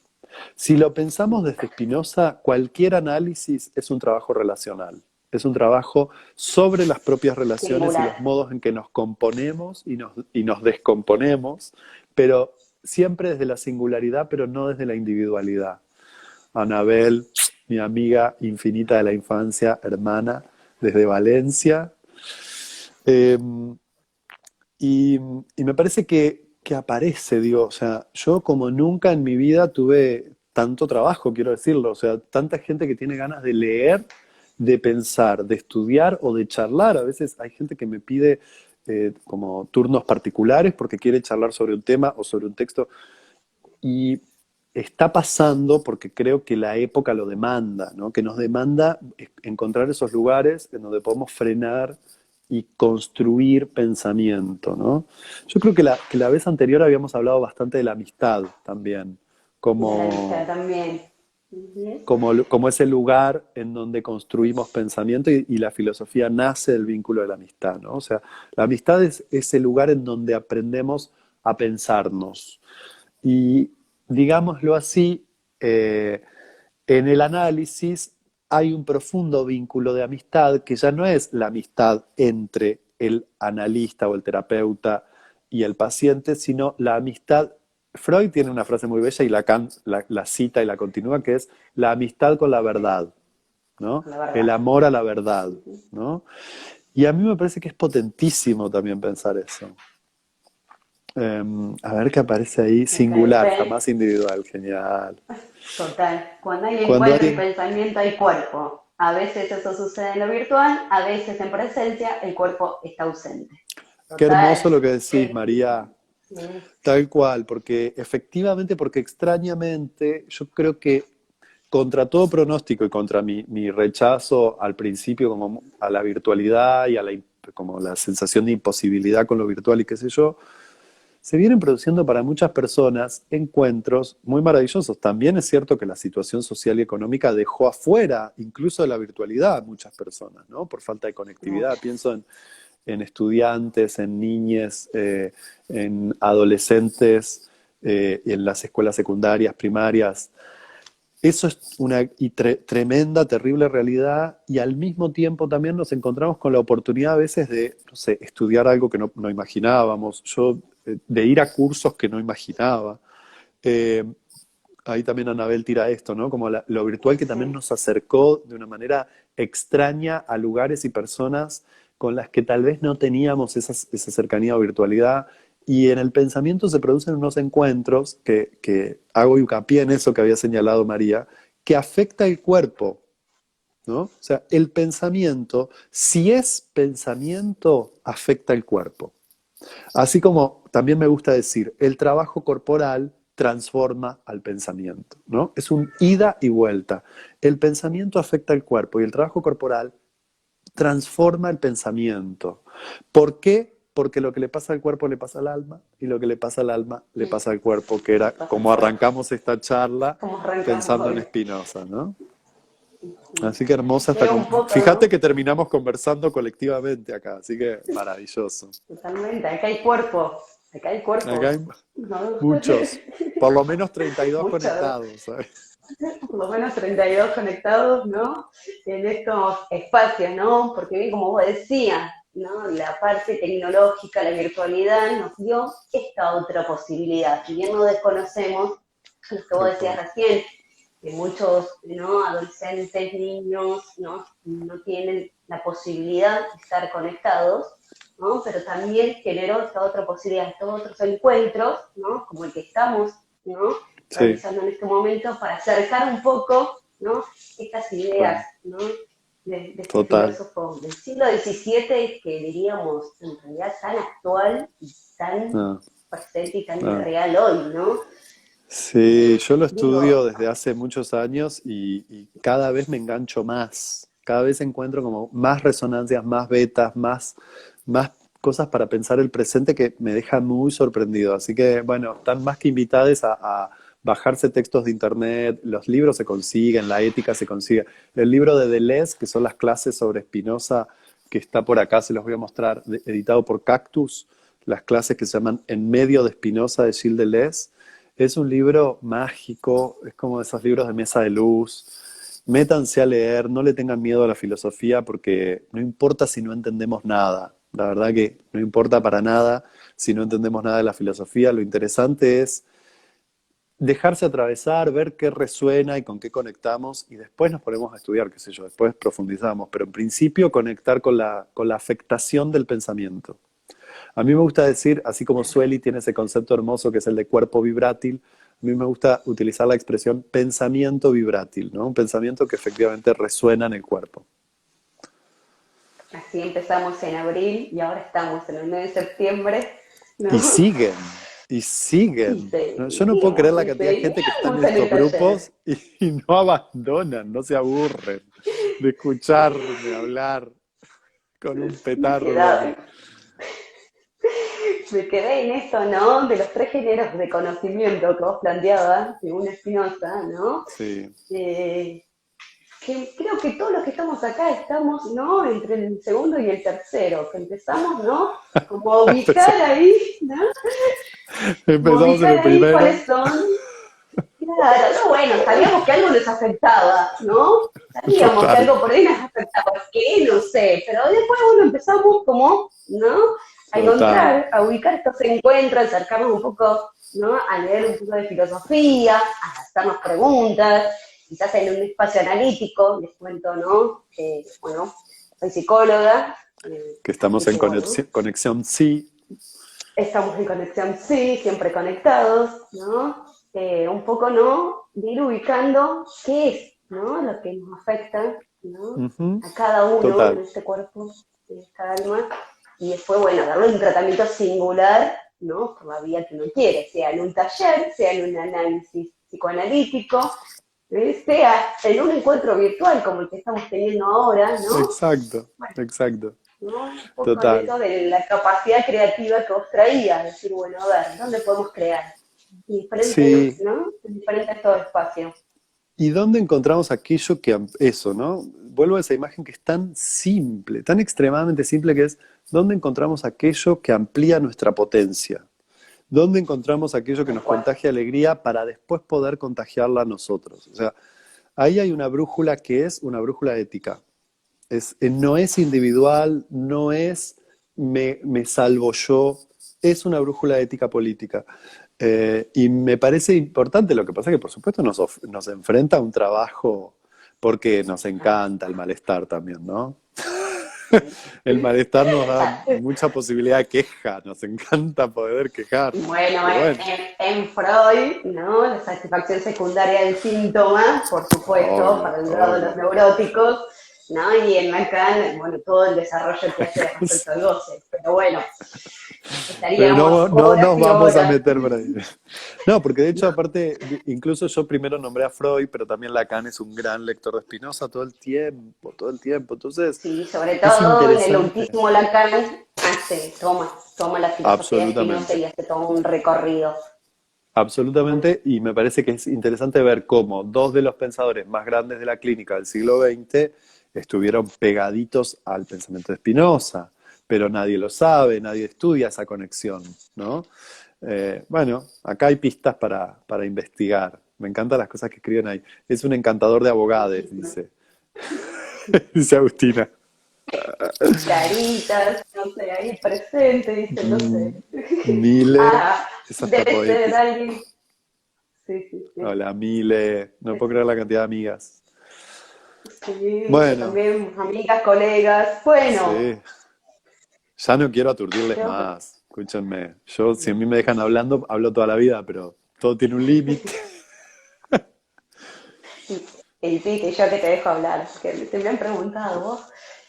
Si lo pensamos desde Spinoza, cualquier análisis es un trabajo relacional. Es un trabajo sobre las propias relaciones y singular. los modos en que nos componemos y nos descomponemos, pero siempre desde la singularidad, pero no desde la individualidad. Anabel, mi amiga infinita de la infancia, hermana, desde Valencia. Eh, y, y me parece que aparece, digo, o sea, yo como nunca en mi vida tuve tanto trabajo, quiero decirlo, o sea, tanta gente que tiene ganas de leer, de pensar, de estudiar o de charlar. A veces hay gente que me pide como turnos particulares porque quiere charlar sobre un tema o sobre un texto y está pasando porque creo que la época lo demanda, ¿no? Que nos demanda encontrar esos lugares en donde podemos frenar y construir pensamiento, ¿no? Yo creo que la vez anterior habíamos hablado bastante de la amistad también, De la amistad como, también. Ujú. como ese lugar en donde construimos pensamiento y la filosofía nace del vínculo de la amistad, ¿no? O sea, la amistad es ese lugar en donde aprendemos a pensarnos. Y digámoslo así, eh, en el análisis hay un profundo vínculo de amistad que ya no es la amistad entre el analista o el terapeuta y el paciente, sino la amistad. Freud tiene una frase muy bella y Lacan la cita y la continúa, que es la amistad con la verdad, ¿no? La El verdad. amor a la verdad, Ujú. ¿no? Y a mí me parece que es potentísimo también pensar eso. A ver qué aparece ahí, Acá singular, dice, jamás individual, genial. total, cuando hay Cuando encuentro y alguien, pensamiento hay cuerpo. A veces eso sucede en lo virtual, a veces en presencia el cuerpo está ausente. qué Total. hermoso lo que decís, Que, María, sí, tal cual, porque efectivamente, porque extrañamente, yo creo que contra todo pronóstico y contra mi rechazo al principio como a la virtualidad y a como la sensación de imposibilidad con lo virtual y qué sé yo, se vienen produciendo para muchas personas encuentros muy maravillosos. También es cierto que la situación social y económica dejó afuera, incluso de la virtualidad, a muchas personas, ¿no? Por falta de conectividad. mucho. Pienso en estudiantes, en niñes, en adolescentes, en las escuelas secundarias, primarias. Eso es una tremenda, terrible realidad y al mismo tiempo también nos encontramos con la oportunidad a veces de, no sé, estudiar algo que no imaginábamos, yo de ir a cursos que no imaginaba. Eh, Ahí también Anabel tira esto, ¿no? Como lo virtual que también Sí. nos acercó de una manera extraña a lugares y personas con las que tal vez no teníamos esa cercanía o virtualidad. Y en el pensamiento se producen unos encuentros que hago hincapié en eso que había señalado María, que afecta el cuerpo, ¿no? O sea, el pensamiento, si es pensamiento, afecta el cuerpo. Así como también me gusta decir, el trabajo corporal transforma al pensamiento, ¿no? Es un ida y vuelta. El pensamiento afecta al cuerpo y el trabajo corporal transforma el pensamiento. ¿Por qué? Porque lo que le pasa al cuerpo le pasa al alma y lo que le pasa al alma le Mm. pasa al cuerpo, que ¿Qué era pasa el como cuerpo? arrancamos esta charla ¿Cómo arrancamos pensando en hoy? Spinoza, ¿no? Sí. Así que hermosa esta... Veo un poco, Fíjate ¿no? que terminamos conversando colectivamente acá, así que maravilloso. Totalmente. Acá hay cuerpo. Acá hay Acá hay cuerpos. ¿No? muchos, por lo menos 32 Mucho. conectados, ¿sabes? por lo menos 32 conectados, ¿no? En estos espacios, ¿no? Porque bien, como vos decías, ¿no? La parte tecnológica, la virtualidad nos dio esta otra posibilidad. Si bien no desconocemos, lo que vos Tal decías cual. recién, que muchos, ¿no? Adolescentes, niños, ¿no? No tienen la posibilidad de estar conectados, ¿no? Pero también generó esta otra posibilidad, estos otros encuentros, ¿no? Como el que estamos, ¿no? Sí, Realizando en este momento para acercar un poco, ¿no? Estas ideas, bueno, ¿no? De este total. filósofo del siglo XVII que diríamos en realidad tan actual y tan No, presente y tan no. real hoy, ¿no? Sí, yo lo estudio Digo, desde hace muchos años y cada vez me engancho más. Cada vez encuentro como más resonancias, más betas, más cosas para pensar el presente que me deja muy sorprendido. Así que, bueno, están más que invitadas a bajarse textos de internet, los libros se consiguen, la ética se consigue. El libro de Deleuze, que son las clases sobre Spinoza, que está por acá, se los voy a mostrar, editado por Cactus, las clases que se llaman En medio de Spinoza de Gilles Deleuze. Es un libro mágico, es como esos libros de mesa de luz. Métanse a leer, no le tengan miedo a la filosofía porque no importa si no entendemos nada. La verdad que no importa para nada si no entendemos nada de la filosofía. Lo interesante es dejarse atravesar, ver qué resuena y con qué conectamos y después nos ponemos a estudiar, qué sé yo, después profundizamos. Pero en principio conectar con la afectación del pensamiento. A mí me gusta decir, así como Sueli tiene ese concepto hermoso que es el de cuerpo vibrátil, a mí me gusta utilizar la expresión pensamiento vibrátil, ¿no? Un pensamiento que efectivamente resuena en el cuerpo. así empezamos en abril y ahora estamos en el mes de septiembre, Y ¿no? siguen, y Y siguen. No, yo no puedo creer seguimos, la y cantidad de gente que está en seguimos en estos el taller. grupos y no abandonan, no se aburren de escucharme hablar con un Me petardo queda, aquí. me quedé en esto, ¿no? De los tres géneros de conocimiento que vos planteabas, según Spinoza, ¿no? Sí, Eh, que creo que todos los que estamos acá estamos, ¿no? Entre el segundo y el tercero, que empezamos, ¿no? Como a ubicar ahí, ¿no? Como a empezamos en ubicar el ahí primero. cuáles son. Claro, no, bueno, sabíamos que algo nos afectaba, ¿no? Sabíamos que Total, algo por ahí nos afectaba, ¿qué? No sé, pero después, bueno, empezamos como, ¿no? A total. encontrar, a ubicar estos encuentros, acercarnos un poco, ¿no? A leer un poco de filosofía, a hacernos preguntas, quizás en un espacio analítico, les cuento, ¿no? Bueno, soy psicóloga, Que así estamos en que bueno, conexión, sí. estamos en conexión, sí, siempre conectados, ¿no? Un poco, ¿no? De ir ubicando qué es, ¿no? Lo que nos afecta, ¿no? Ujú, A cada uno en total. este cuerpo, en esta alma, y después, bueno, darle un tratamiento singular, ¿no? Por la vía que uno quiere, sea en un taller, sea en un análisis psicoanalítico, sea en un encuentro virtual como el que estamos teniendo ahora, ¿no? Exacto, Bueno, exacto. ¿no? Un poco en Total. eso de la capacidad creativa que vos traías, decir, bueno, a ver, ¿dónde podemos crear? Diferentes, Sí. ¿no? Diferentes todo espacio. ¿Y dónde encontramos aquello que, eso, ¿no? Vuelvo a esa imagen que es tan simple, tan extremadamente simple que es, ¿dónde encontramos aquello que amplía nuestra potencia? ¿Dónde encontramos aquello que Tal nos cual. contagia alegría para después poder contagiarla a nosotros? O sea, ahí hay una brújula que es una brújula ética. No es individual, no es me salvo yo, es una brújula ética política. Y me parece importante, lo que pasa es que por supuesto nos enfrenta a un trabajo porque nos Ah, encanta el malestar también, ¿no? sí. El malestar nos da Ah, mucha posibilidad de queja, nos encanta poder quejarnos, bueno, pero bueno, en Freud, ¿no? La satisfacción secundaria del síntoma, por supuesto, obvio, para el lado de los obvio. neuróticos, ¿no? Y en Lacan, bueno, todo el desarrollo que hace respecto al goce. Pero bueno, Pero no, estaríamos no horas nos y vamos a horas. meter por ahí. No, porque de hecho, No, aparte, incluso yo primero nombré a Freud, pero también Lacan es un gran lector de Spinoza todo el tiempo, todo el tiempo. Entonces, sí, sobre es todo en el interesante. último Lacan toma la filosofía de Spinoza Absolutamente. y hace todo un recorrido. Bueno, Absolutamente, y me parece que es interesante ver cómo dos de los pensadores más grandes de la clínica del siglo XX estuvieron pegaditos al pensamiento de Spinoza, pero nadie lo sabe, nadie estudia esa conexión, ¿no? Bueno, acá hay pistas para investigar. Me encantan las cosas que escriben ahí. Es un encantador de abogados, dice. Dice Agustina. Caritas, no sé, ahí presente, dice, no sé. Mile, Ah, esa está debe ser poética. alguien. Sí, sí, sí. Hola, Mile. No puedo creer la cantidad de amigas. Sí, yo Bueno, también, amigas, colegas. Bueno, sí. Ya no quiero aturdirles creo que más. Escúchenme. Yo, si a mí me dejan hablando, hablo toda la vida, pero todo tiene un límite. sí. Y sí, que yo que te dejo hablar. Que te me han preguntado vos.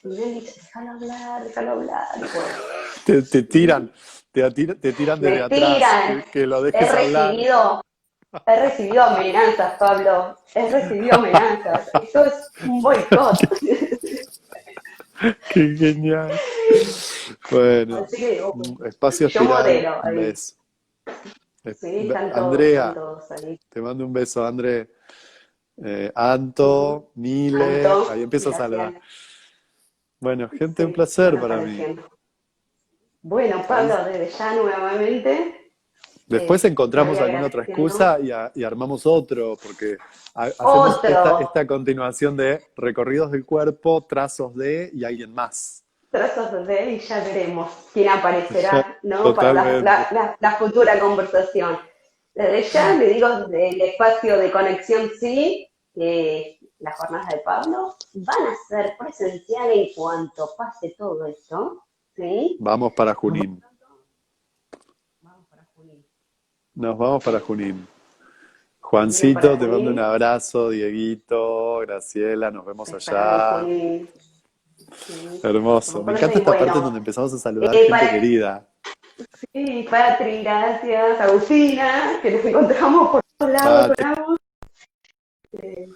Y me han dicho, déjalo hablar, déjalo hablar. Y bueno, Te tiran, te tiran desde me atrás, tiran. que lo He dejes hablar. recibido, he recibido amenazas, Pablo. He recibido amenazas. Esto es un boicot. Qué genial. Bueno, Así que espacio yo espiral, modero un ahí. beso. Sí, están Andrea, todos ahí. te mando un beso, André. Anto, Mile, Anto, ahí empiezo a saludar. gracias. Bueno, gente, un Sí, placer van para mí. apareciendo. Bueno, Ahí, Pablo, desde ya nuevamente después te voy encontramos alguna otra agradeciendo. excusa y armamos otro, porque hacemos Otro, esta continuación de recorridos del cuerpo, trazos de y alguien más. trazos de y ya veremos quién aparecerá, ¿no? Para Totalmente. la futura conversación. Desde ya le digo del espacio de conexión sí, que las jornadas de Pablo van a ser presenciales en cuanto pase todo esto, ¿sí? Vamos para Por lo Junín. tanto, vamos para Junín. Nos vamos para Junín. Bien para Juancito, te mando un Junín, abrazo, Dieguito, Graciela, nos vemos te esperamos en allá. Junín. Sí, Hermoso. por Me pronto, encanta y esta parte en bueno, donde empezamos a saludar gente para, querida. sí, Patri, gracias, Agustina, que nos encontramos por todos lados con Pati, Agus. Eh,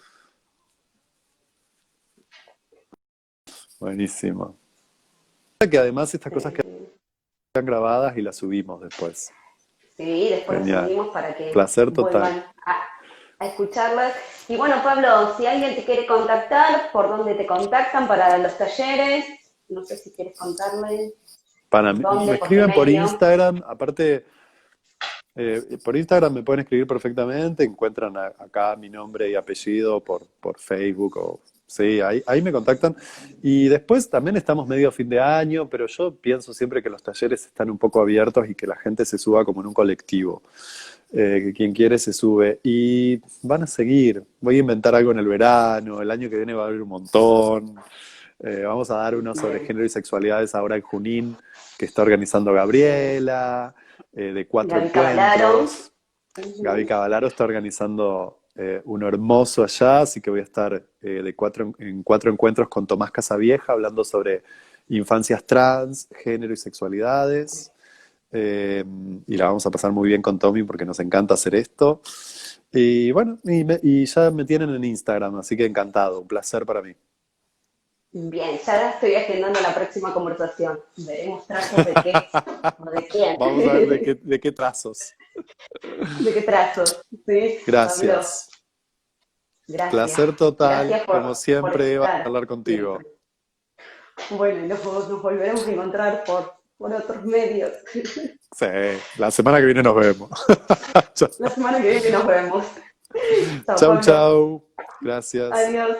buenísimo. Que además estas cosas eh, quedan grabadas y las subimos después. sí, después lo Genial. subimos para que Placer total. vuelvan a escucharlas. Y bueno, Pablo, si alguien te quiere contactar, ¿por dónde te contactan para los talleres? No sé si quieres contarles Para por mí, dónde, me por qué escriben por medio. Instagram, aparte, por Instagram me pueden escribir perfectamente, encuentran acá mi nombre y apellido por Facebook o sí, ahí me contactan. Y después también estamos medio fin de año, pero yo pienso siempre que los talleres están un poco abiertos y que la gente se suba como en un colectivo. Que quien quiere se sube. Y van a seguir. Voy a inventar algo en el verano, el año que viene va a haber un montón. Vamos a dar uno sobre Bien, género y sexualidades ahora en Junín, que está organizando Gabriela, de cuatro Gaby Cavalaro. encuentros. Gaby Ujú. Cavalaro está organizando uno hermoso allá, así que voy a estar en cuatro encuentros con Tomás Casavieja hablando sobre infancias trans, género y sexualidades. Eh, y la vamos a pasar muy bien con Tommy porque nos encanta hacer esto. Y bueno, y ya me tienen en Instagram, así que encantado, un placer para mí. Bien, ya estoy agendando la próxima conversación. Veremos trazos de qué o de quién. Vamos a ver de qué trazos. ¿De qué trazos? Sí, Pablo, Gracias. gracias. Placer total, Gracias como por siempre, Eva, estar hablar contigo. siempre. Bueno, y nos volveremos a encontrar por otros medios. Sí, la semana que viene nos vemos. La semana que viene nos vemos. Chao, Chau, Pablo. chau. Gracias. Adiós.